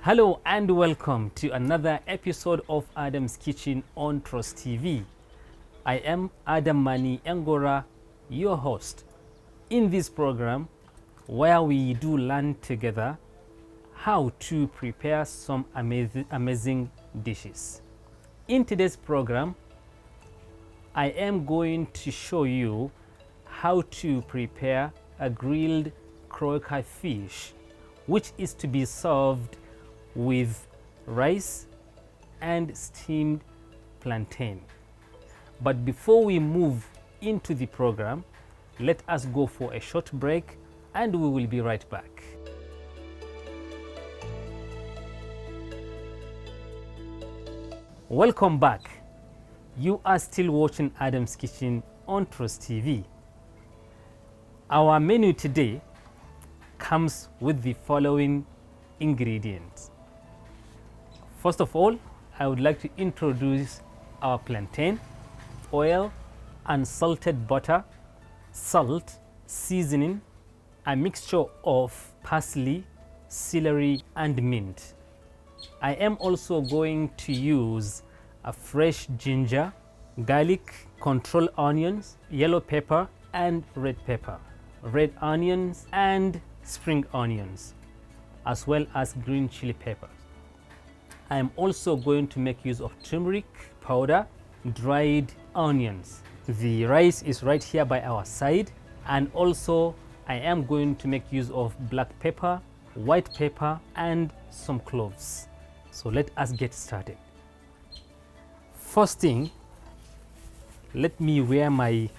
Hello and welcome to another episode of Adam's Kitchen on Trust TV. I am Adam Mani Engora, your host. In this program, where we do learn together how to prepare some amazing dishes. In today's program, I am going to show you how to prepare a grilled croaker fish, which is to be served with rice and steamed plantain. But before we move into the program, let us go for a short break and we will be right back. Welcome back. You are still watching Adam's Kitchen on Trust TV. Our menu today comes with the following ingredients. First of all, I would like to introduce our plantain, oil, unsalted butter, salt, seasoning, a mixture of parsley, celery, and mint. I am also going to use a fresh ginger, garlic, control onions, yellow pepper, and red pepper, red onions, and spring onions, as well as green chili peppers. I am also going to make use of turmeric powder, dried onions. The rice is right here by our side, and also I am going to make use of black pepper, white pepper, and some cloves. So let us get started. First thing, let me wear my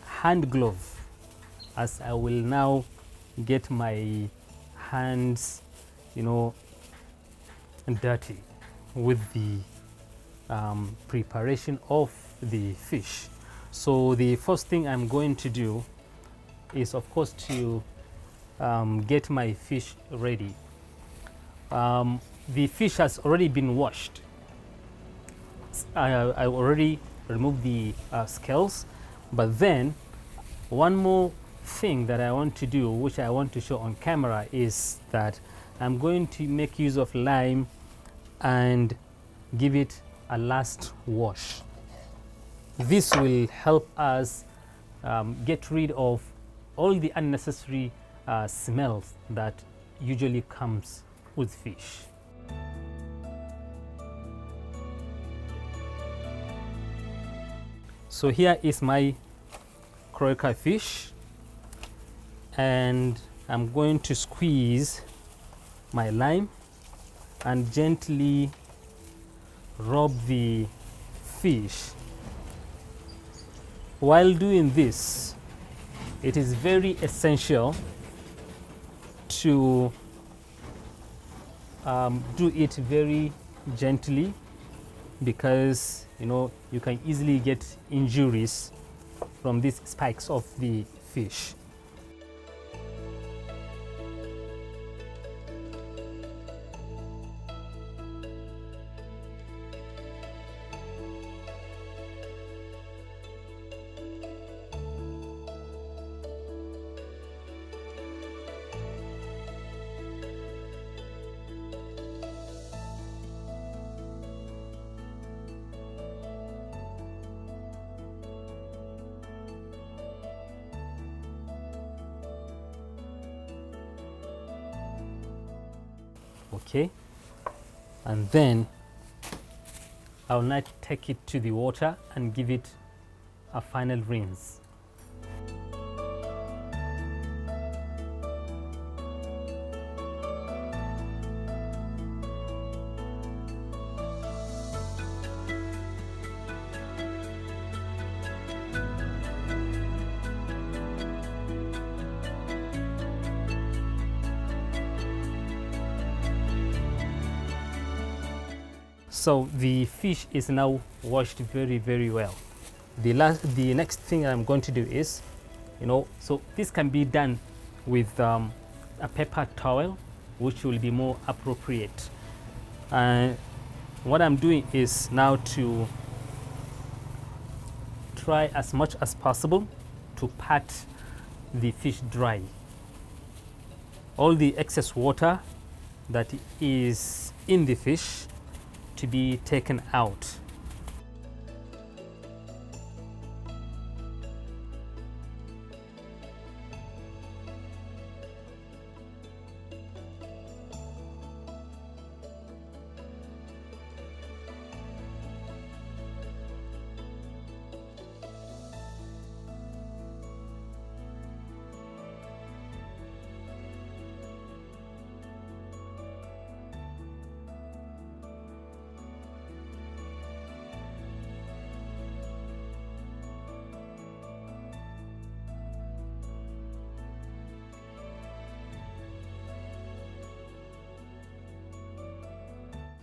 hand glove, as I will now get my hands, dirty with the preparation of the fish. So the first thing I'm going to do is, of course, to get my fish ready. The fish has already been washed. I already removed the scales, but then one more thing that I want to do, which I want to show on camera, is that I'm going to make use of lime and give it a last wash. This will help us get rid of all the unnecessary smells that usually comes with fish. So here is my croaker fish, and I'm going to squeeze my lime and gently rub the fish. While doing this, it is very essential to do it very gently, because you can easily get injuries from these spikes of the fish. Okay, and then I'll now take it to the water and give it a final rinse. So the fish is now washed very well. The next thing I'm going to do is, so this can be done with a paper towel, which will be more appropriate. What I'm doing is now to try as much as possible to pat the fish dry. All the excess water that is in the fish to be taken out.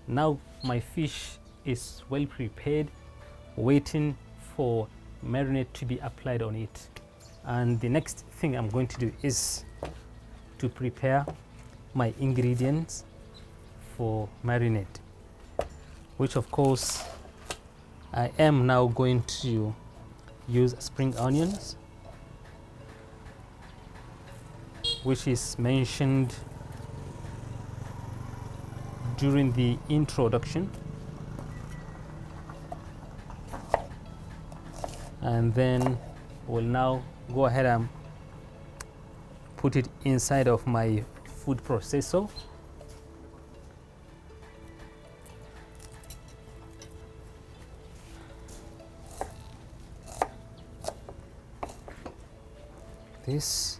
Now my fish is well prepared, waiting for marinade to be applied on it. And the next thing I'm going to do is to prepare my ingredients for marinade, which of course I am now going to use spring onions, which is mentioned during the introduction, and then we'll now go ahead and put it inside of my food processor. This.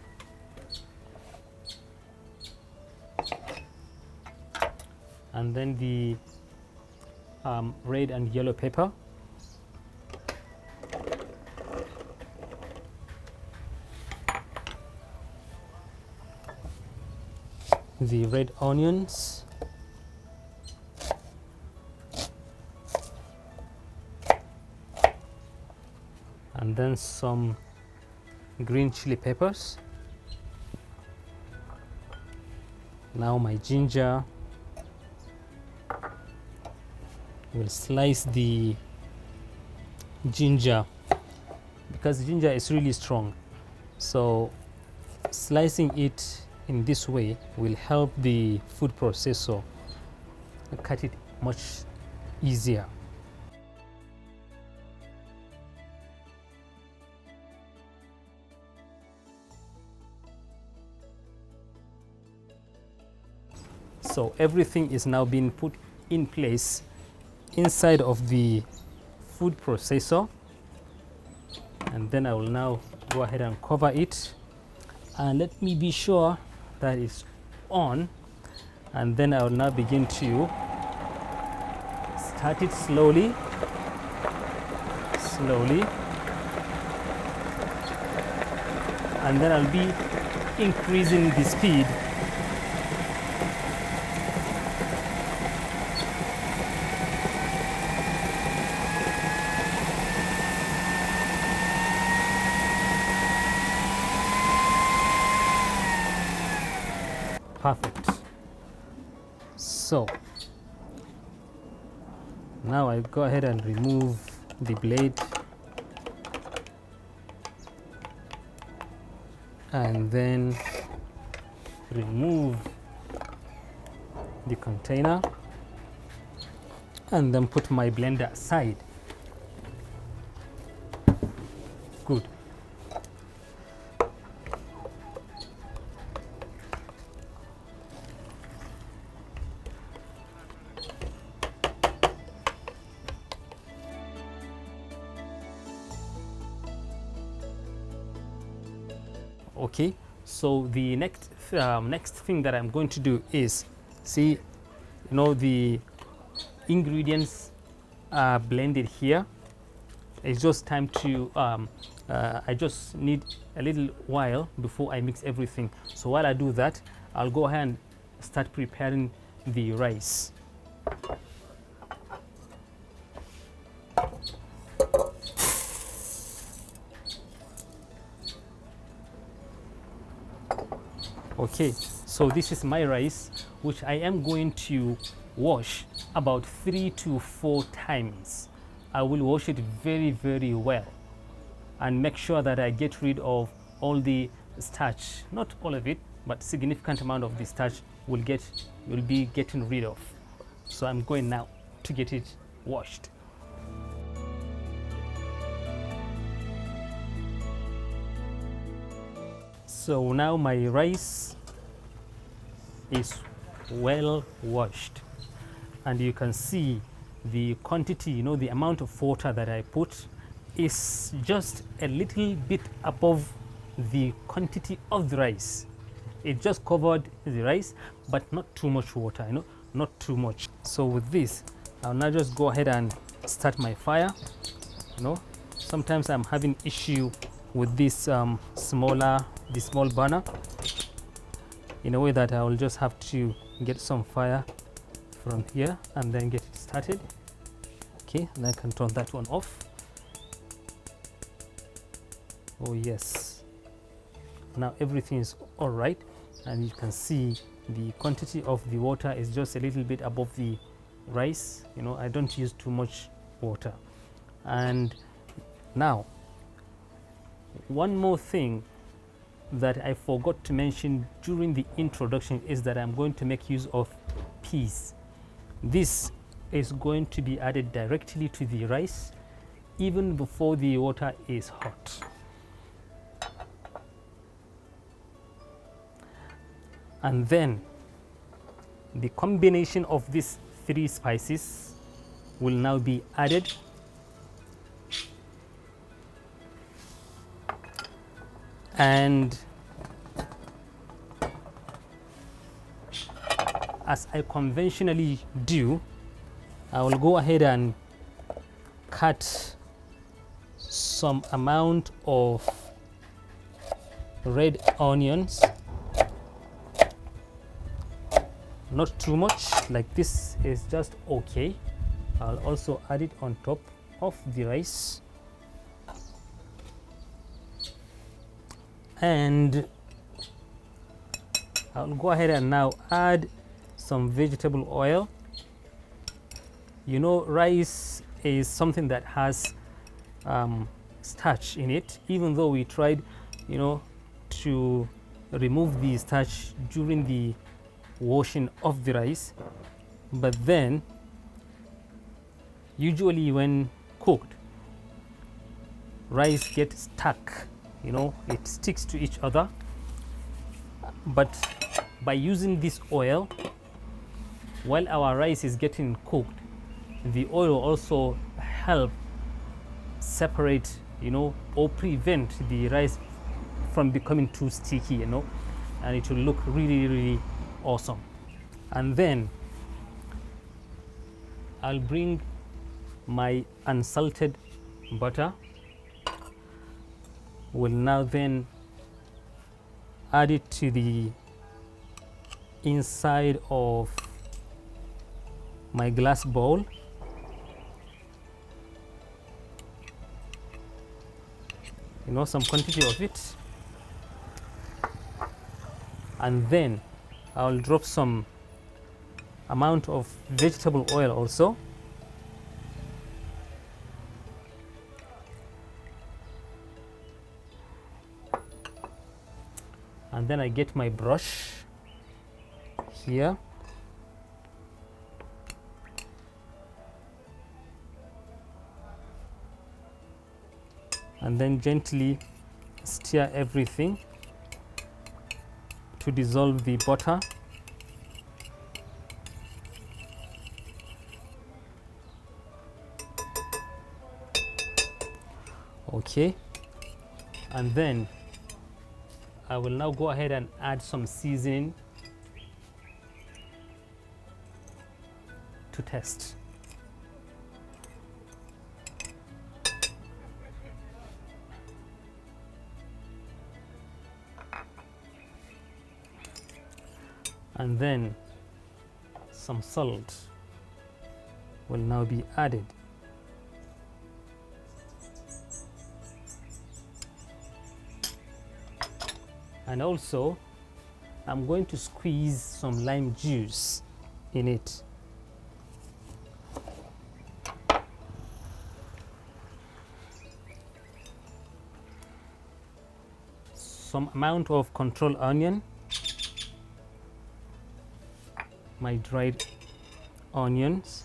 And then the red and yellow pepper. The red onions. And then some green chili peppers. Now my ginger. We'll slice the ginger because ginger is really strong, so slicing it in this way will help the food processor cut it much easier. So everything is now being put in place inside of the food processor, and then I will now go ahead and cover it, and let me be sure that it's on, and then I will now begin to start it slowly, and then I'll be increasing the speed . Perfect. So now I go ahead and remove the blade, and then remove the container, and then put my blender aside. Good. Okay, so the next thing that I'm going to do is, see, the ingredients are blended here. It's just time to I just need a little while before I mix everything. So while I do that, I'll go ahead and start preparing the rice. Okay, so this is my rice, which I am going to wash about 3 to 4 times. I will wash it very, very well and make sure that I get rid of all the starch, not all of it, but significant amount of the starch will be getting rid of. So I'm going now to get it washed. So now my rice is well washed, and you can see the quantity, you know, the amount of water that I put is just a little bit above the quantity of the rice. It just covered the rice, but not too much water, you know, not too much. So with this, I'll now just go ahead and start my fire. You know, sometimes I'm having issue with this the small burner, in a way that I will just have to get some fire from here and then get it started. Okay, and I can turn that one off. Oh yes, now everything is all right, and you can see the quantity of the water is just a little bit above the rice. You know, I don't use too much water. And now one more thing that I forgot to mention during the introduction is that I'm going to make use of peas. This is going to be added directly to the rice even before the water is hot. And then the combination of these three spices will now be added. And as I conventionally do, I will go ahead and cut some amount of red onions, not too much, like this is just okay. I'll also add it on top of the rice. And I'll go ahead and now add some vegetable oil. You know, rice is something that has starch in it, even though we tried, you know, to remove the starch during the washing of the rice, but then usually when cooked, rice gets stuck, you know, it sticks to each other. But by using this oil while our rice is getting cooked, the oil will also help separate, you know, or prevent the rice from becoming too sticky, you know, and it will look really, really awesome. And then I'll bring my unsalted butter. Will now then add it to the inside of my glass bowl. You know, some quantity of it. And then I'll drop some amount of vegetable oil also. And then I get my brush here. And then gently stir everything to dissolve the butter. Okay, and then I will now go ahead and add some seasoning to taste. And then some salt will now be added. And also, I'm going to squeeze some lime juice in it. Some amount of control onion. my dried onions.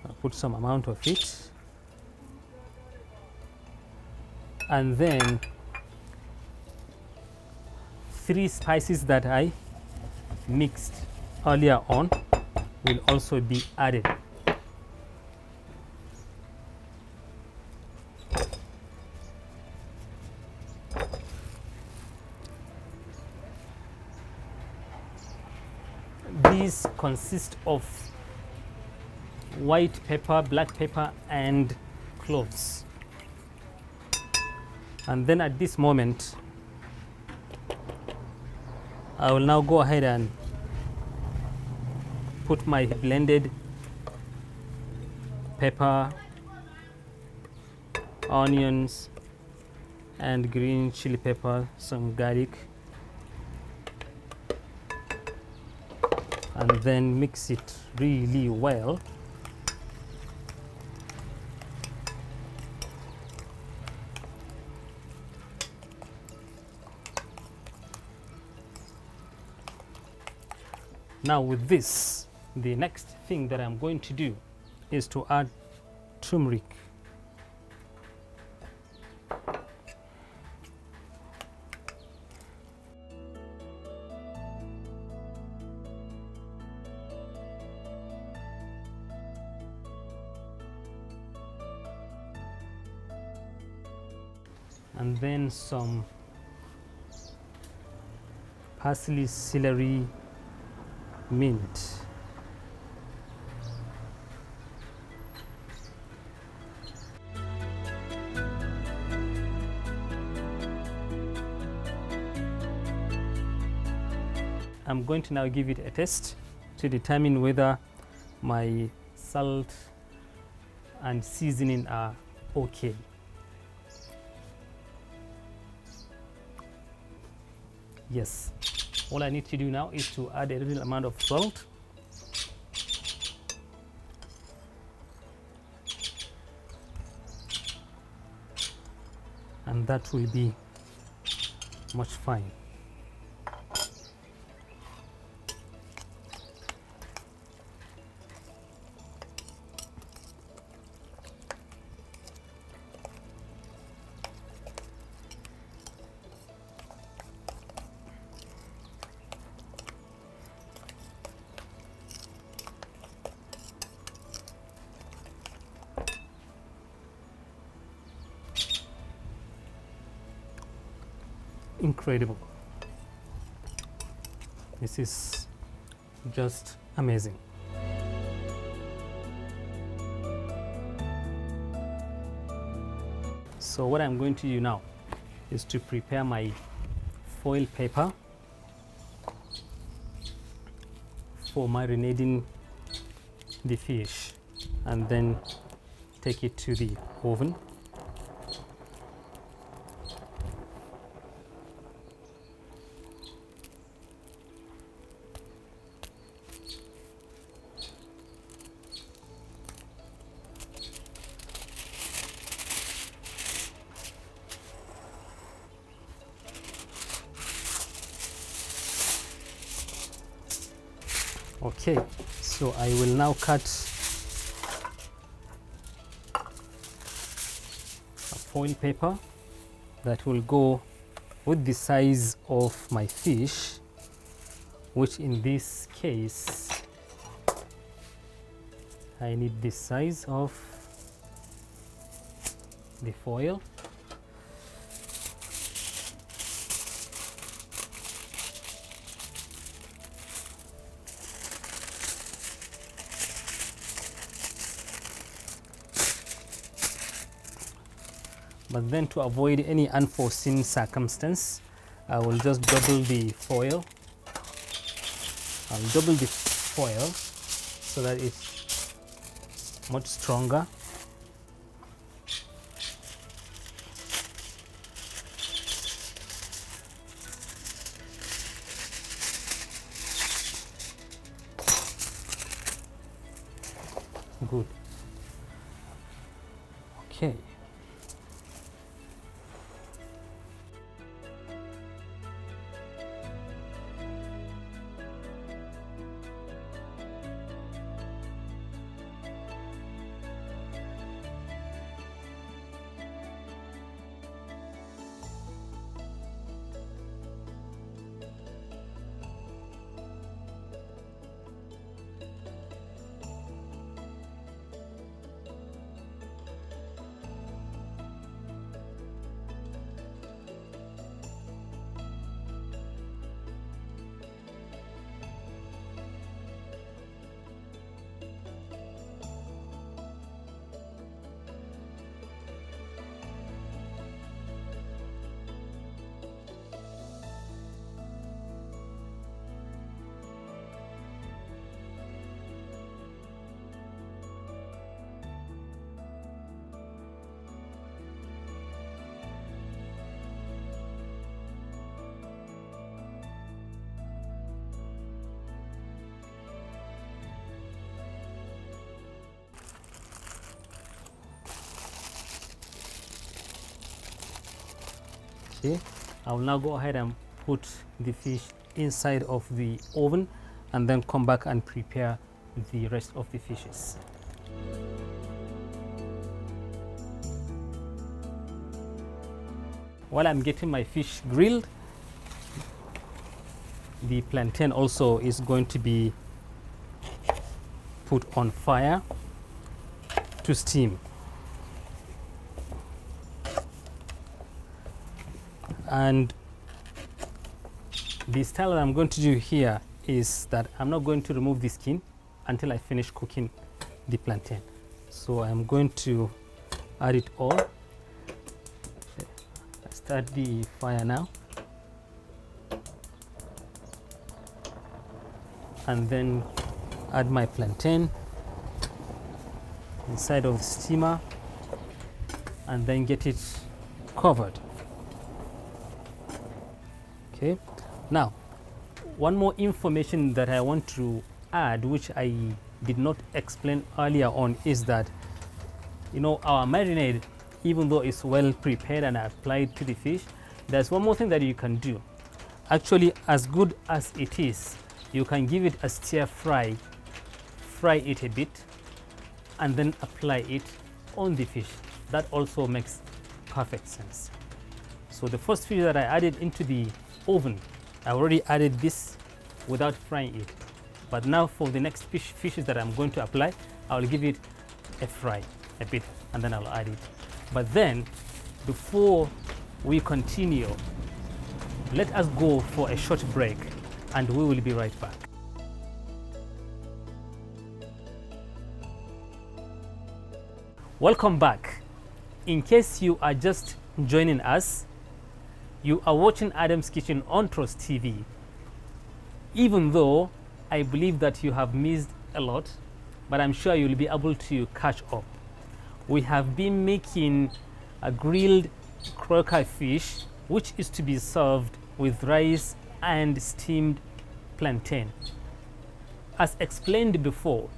I'll put some amount of it, and then 3 spices that I mixed earlier on will also be added. These consist of white pepper, black pepper, and cloves. And then at this moment, I will now go ahead and put my blended pepper, onions, and green chili pepper, some garlic, and then mix it really well. Now with this, the next thing that I'm going to do is to add turmeric. And then some parsley, celery, mint. I'm going to now give it a test to determine whether my salt and seasoning are okay. Yes, all I need to do now is to add a little amount of salt. And that will be much fine. Incredible. This is just amazing. So what I'm going to do now is to prepare my foil paper for marinating the fish, and then take it to the oven. Okay, so I will now cut a foil paper that will go with the size of my fish, which in this case I need this size of the foil. But then, to avoid any unforeseen circumstance, I will just double the foil. I'll double the foil so that it's much stronger. Good. Okay. Okay, I will now go ahead and put the fish inside of the oven and then come back and prepare the rest of the fishes. While I'm getting my fish grilled, the plantain also is going to be put on fire to steam. And the style that I'm going to do here is that I'm not going to remove the skin until I finish cooking the plantain. So I'm going to add it all. I start the fire now. And then add my plantain inside of the steamer and then get it covered. Okay, now one more information that I want to add, which I did not explain earlier on, is that our marinade, even though it's well prepared and applied to the fish, there's one more thing that you can do. Actually, as good as it is, you can give it a stir fry it a bit and then apply it on the fish. That also makes perfect sense. So the first fish that I added into the oven, I already added this without frying it. But now for the next fishes that I'm going to apply, I'll give it a fry a bit and then I'll add it. But then before we continue, let us go for a short break and we will be right back. Welcome back. In case you are just joining us, you are watching Adam's Kitchen on Trust TV. Even though I believe that you have missed a lot, but I'm sure you'll be able to catch up. We have been making a grilled crocker fish, which is to be served with rice and steamed plantain. As explained before,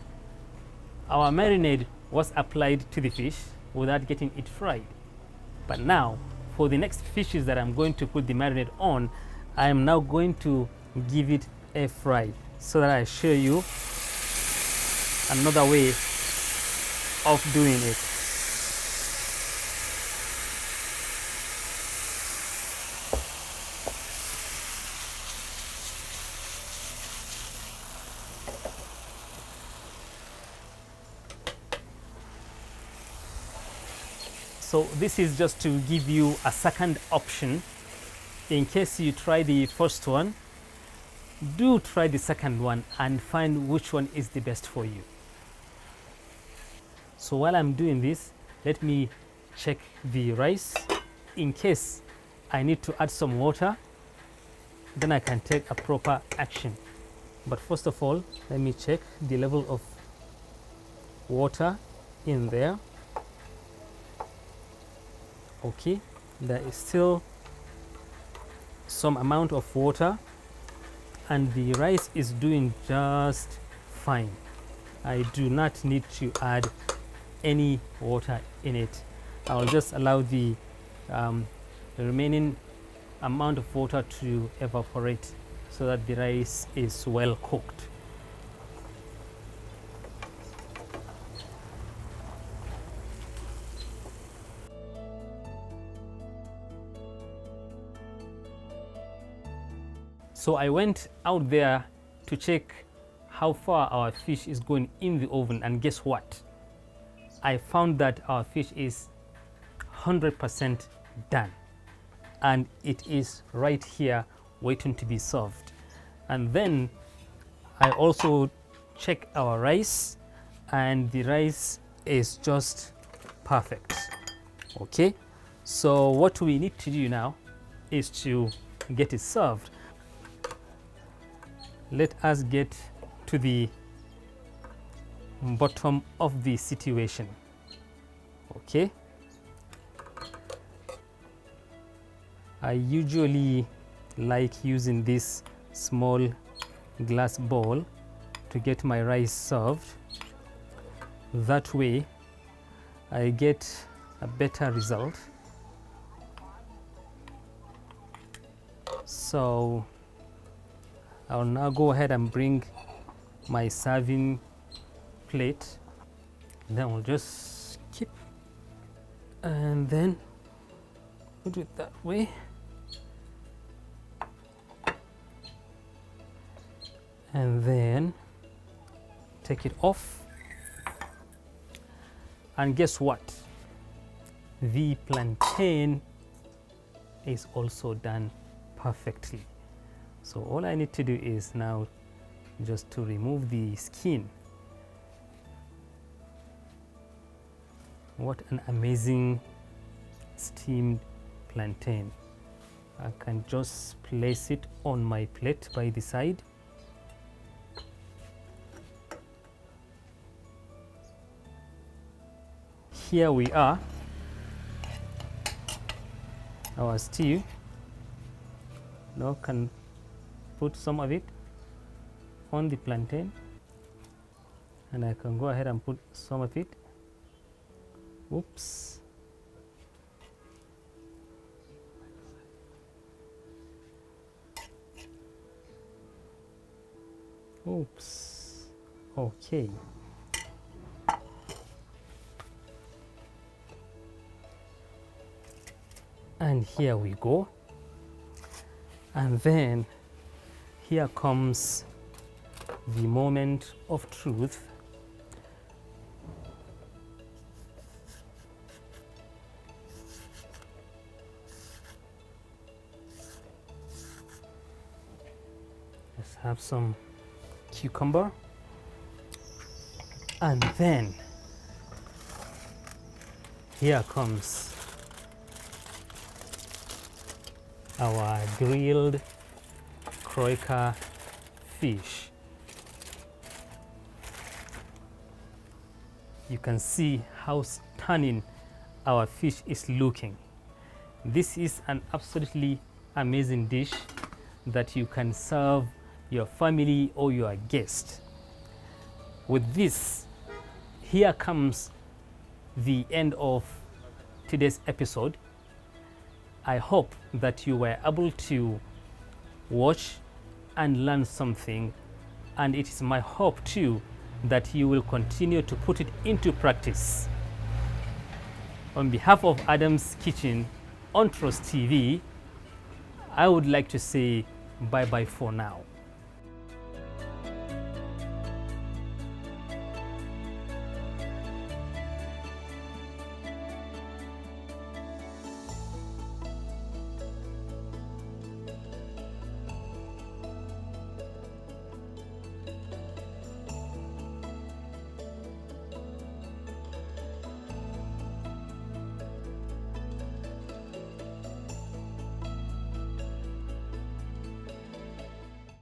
our marinade was applied to the fish without getting it fried. But now, for the next fishes that I'm going to put the marinade on, I am now going to give it a fry so that I show you another way of doing it. So this is just to give you a second option. In case you try the first one, do try the second one and find which one is the best for you. So while I'm doing this, let me check the rice. In case I need to add some water, then I can take a proper action. But first of all, let me check the level of water in there. Okay, there is still some amount of water and the rice is doing just fine. I do not need to add any water in it. I'll just allow the remaining amount of water to evaporate so that the rice is well cooked. So I went out there to check how far our fish is going in the oven, and guess what? I found that our fish is 100% done and it is right here waiting to be served. And then I also check our rice and the rice is just perfect. Okay, so what we need to do now is to get it served. Let us get to the bottom of the situation. Okay, I usually like using this small glass bowl to get my rice served. That way I get a better result. So I'll now go ahead and bring my serving plate. Then we'll just keep and then put it that way. And then take it off. And guess what? The plantain is also done perfectly. So all I need to do is now just to remove the skin. What an amazing steamed plantain. I can just place it on my plate by the side. Here we are, our stew. Now can put some of it on the plantain, and I can go ahead and put some of it. Oops. Oops. Okay. And here we go. And then here comes the moment of truth. Let's have some cucumber. And then here comes our grilled Crocker fish. You can see how stunning our fish is looking. This is an absolutely amazing dish that you can serve your family or your guest. With this, here comes the end of today's episode. I hope that you were able to watch and learn something, and it is my hope too that you will continue to put it into practice. On behalf of Adam's Kitchen on Trust TV, I would like to say bye-bye for now.